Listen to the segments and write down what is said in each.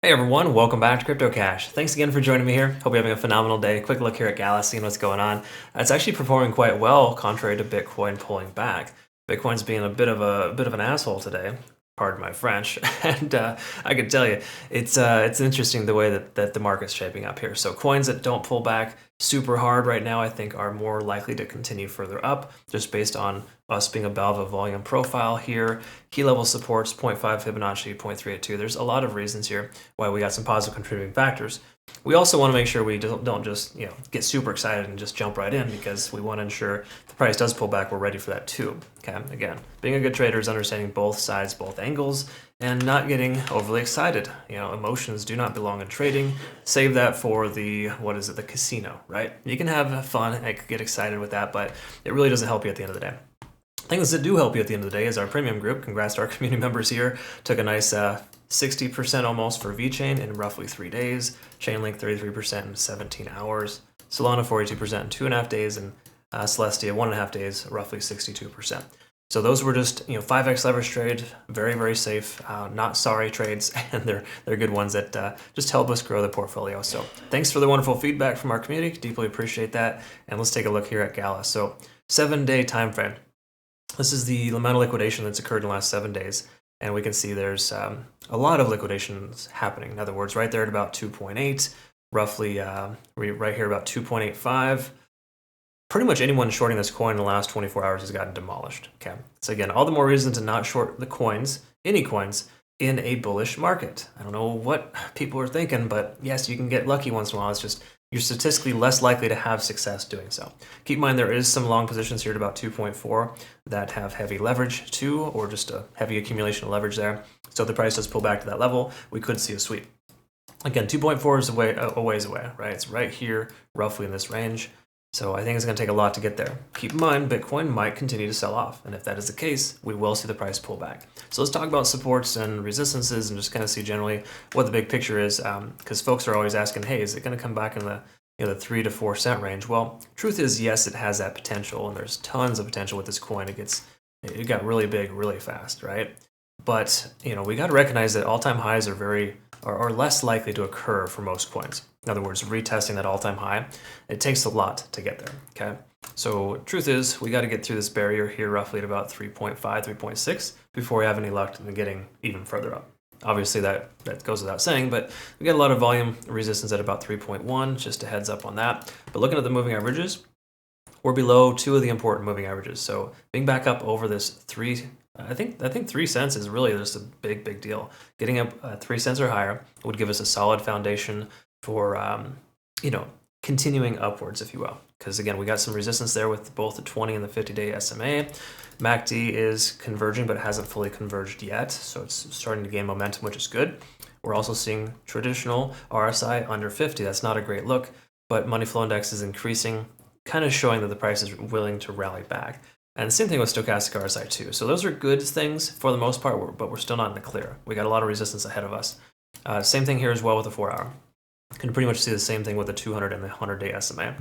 Hey everyone, welcome back to Crypto Cash. Thanks again for joining me here. Hope you're having a phenomenal day. Quick look here at Gala, seeing what's going on. It's actually performing quite well, contrary to Bitcoin pulling back. Bitcoin's being a bit of an asshole today. Pardon my French. And I can tell you, it's interesting the way that the market's shaping up here. So coins that don't pull back super hard right now, I think, are more likely to continue further up, just based on us being above a volume profile here. Key level supports 0.5 Fibonacci, 0.382. There's a lot of reasons here why we got some positive contributing factors. We also want to make sure we don't just get super excited and just jump right in, because we want to ensure the price does pull back, we're ready for that too. Okay, again, being a good trader is understanding both sides, both angles, and not getting overly excited. Emotions do not belong in trading. Save that for the casino, right? You can have fun and get excited with that, but it really doesn't help you at the end of the day. Things that do help you at the end of the day is our premium group. Congrats to our community members here. Took a nice 60% almost for VeChain in roughly 3 days. Chainlink 33% in 17 hours. Solana 42% in 2.5 days, and Celestia 1.5 days, roughly 62%. So those were just 5x leverage trade, very, very safe, not sorry trades, and they're good ones that just help us grow the portfolio. So thanks for the wonderful feedback from our community, deeply appreciate that. And let's take a look here at Gala. So 7-day time frame. This is the amount of liquidation that's occurred in the last 7 days, and we can see there's a lot of liquidations happening. In other words, right there at about 2.8, roughly right here about 2.85. Pretty much anyone shorting this coin in the last 24 hours has gotten demolished. Okay, so again, all the more reason to not short the coins, any coins, in a bullish market. I don't know what people are thinking, but yes, you can get lucky once in a while. It's just you're statistically less likely to have success doing so. Keep in mind there is some long positions here at about 2.4 that have heavy leverage too, or just a heavy accumulation of leverage there. So if the price does pull back to that level, we could see a sweep. Again, 2.4 is a ways away, right? It's right here, roughly in this range. So I think it's going to take a lot to get there. Keep in mind, Bitcoin might continue to sell off, and if that is the case, we will see the price pull back. So let's talk about supports and resistances and just kind of see generally what the big picture is, because folks are always asking, hey, is it going to come back in the 3 to 4 cent range? Well, truth is, yes, it has that potential, and there's tons of potential with this coin. It got really big really fast, right? But we got to recognize that all-time highs are less likely to occur for most coins. In other words, retesting that all-time high, it takes a lot to get there, okay? So truth is, we got to get through this barrier here roughly at about 3.5, 3.6 before we have any luck in getting even further up. Obviously, that goes without saying, but we get a lot of volume resistance at about 3.1, just a heads up on that. But looking at the moving averages, we're below 2 of the important moving averages. So being back up over this 3, I think 3 cents is really just a big deal. Getting up 3 cents or higher would give us a solid foundation for continuing upwards, if you will. Because again, we got some resistance there with both the 20 and the 50-day SMA. MACD is converging, but it hasn't fully converged yet, so it's starting to gain momentum, which is good. We're also seeing traditional RSI under 50. That's not a great look, but money flow index is increasing, kind of showing that the price is willing to rally back. And the same thing with stochastic RSI too. So those are good things for the most part, but we're still not in the clear. We got a lot of resistance ahead of us. Same thing here as well with the 4-hour. You can pretty much see the same thing with the 200 and the 100-day SMA.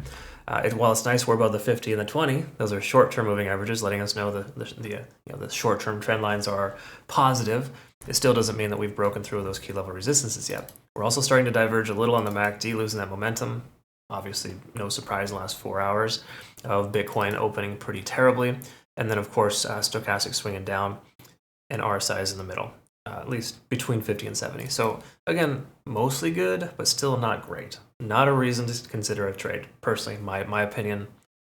While it's nice we're above the 50 and the 20, those are short-term moving averages, letting us know the short-term trend lines are positive. It still doesn't mean that we've broken through those key level resistances yet. We're also starting to diverge a little on the MACD, losing that momentum. Obviously, no surprise in the last 4 hours of Bitcoin opening pretty terribly. And then, of course, stochastic swinging down and RSI is in the middle, at least between 50 and 70. So again, mostly good, but still not great. Not a reason to consider a trade. Personally, my opinion,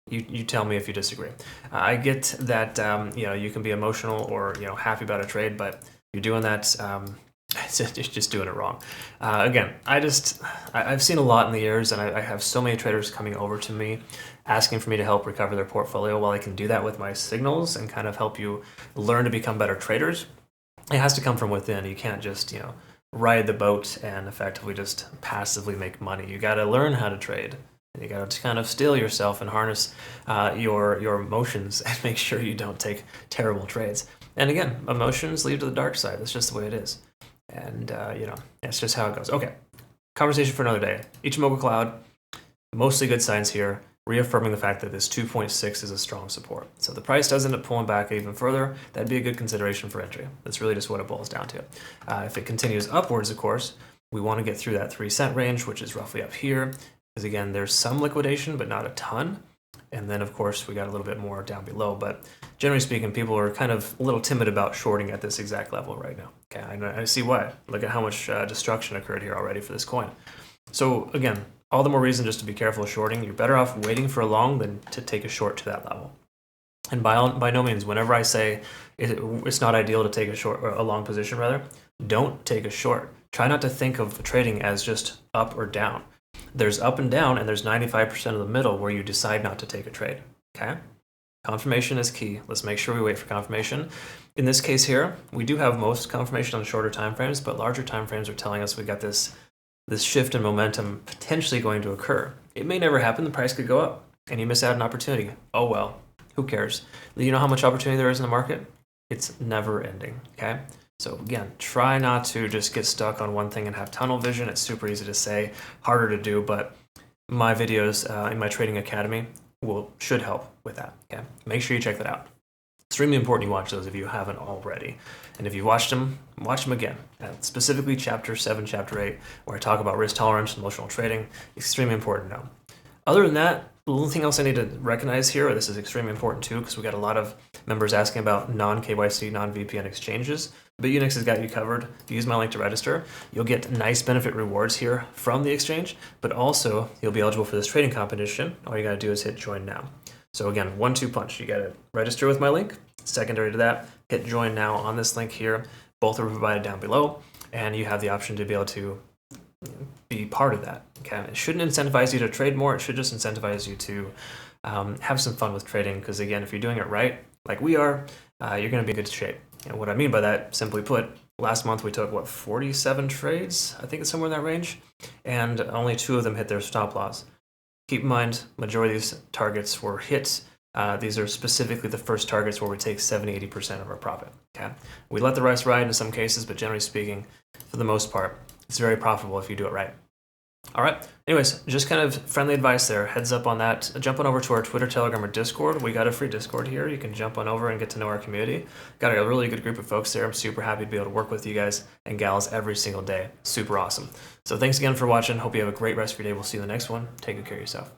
you tell me if you disagree. I get that you can be emotional or happy about a trade, but you're doing that, you're just doing it wrong. Again, I've seen a lot in the years, and I have so many traders coming over to me asking for me to help recover their portfolio. While I can do that with my signals and kind of help you learn to become better traders, it has to come from within. You can't just ride the boat and effectively just passively make money. You got to learn how to trade. You got to kind of still yourself and harness your emotions and make sure you don't take terrible trades. And again, emotions lead to the dark side. That's just the way it is. And that's just how it goes. Okay, conversation for another day. Ichimoku Cloud, mostly good signs here, reaffirming the fact that this 2.6 is a strong support. So the price does end up pulling back even further, that'd be a good consideration for entry. That's really just what it boils down to. If it continues upwards, of course, We want to get through that 3-cent range, which is roughly up here, because again, there's some liquidation, but not a ton. And then, of course, we got a little bit more down below. But generally speaking, people are kind of a little timid about shorting at this exact level right now. Okay, I see why. Look at how much destruction occurred here already for this coin. So again, all the more reason just to be careful of shorting. You're better off waiting for a long than to take a short to that level. And by no means, whenever I say it's not ideal to take a short or a long position, rather, don't take a short. Try not to think of trading as just up or down. There's up and down, and there's 95% of the middle where you decide not to take a trade. Okay? Confirmation is key. Let's make sure we wait for confirmation. In this case here, we do have most confirmation on shorter time frames, but larger time frames are telling us we got this shift in momentum potentially going to occur. It may never happen. The price could go up, and you miss out an opportunity. Oh well. Who cares? You know how much opportunity there is in the market? It's never ending, okay? So again, try not to just get stuck on one thing and have tunnel vision. It's super easy to say, harder to do, but my videos in my trading academy should help with that, okay? Make sure you check that out. Extremely important you watch those if you haven't already. And if you watch them again. Specifically Chapter 7, Chapter 8, where I talk about risk tolerance and emotional trading. Extremely important to know. Other than that, the only thing else I need to recognize here, this is extremely important too, because we got a lot of members asking about non-KYC, non-VPN exchanges. Bitunix has got you covered. If you use my link to register, you'll get nice benefit rewards here from the exchange, but also you'll be eligible for this trading competition. All you got to do is hit join now. So again, 1-2 punch. You got to register with my link. Secondary to that, hit join now on this link here. Both are provided down below, and you have the option to be able to be part of that. Okay, it shouldn't incentivize you to trade more. It should just incentivize you to have some fun with trading. Because again, if you're doing it right, like we are, you're going to be in good shape. And what I mean by that, simply put, last month we took 47 trades. I think it's somewhere in that range, and only 2 of them hit their stop loss. Keep in mind, majority of these targets were hit. These are specifically the first targets where we take 70-80% of our profit. Okay, we let the rest ride in some cases, but generally speaking, for the most part, it's very profitable if you do it right. All right. Anyways, just kind of friendly advice there. Heads up on that. Jump on over to our Twitter, Telegram, or Discord. We got a free Discord here. You can jump on over and get to know our community. Got a really good group of folks there. I'm super happy to be able to work with you guys and gals every single day. Super awesome. So thanks again for watching. Hope you have a great rest of your day. We'll see you in the next one. Take good care of yourself.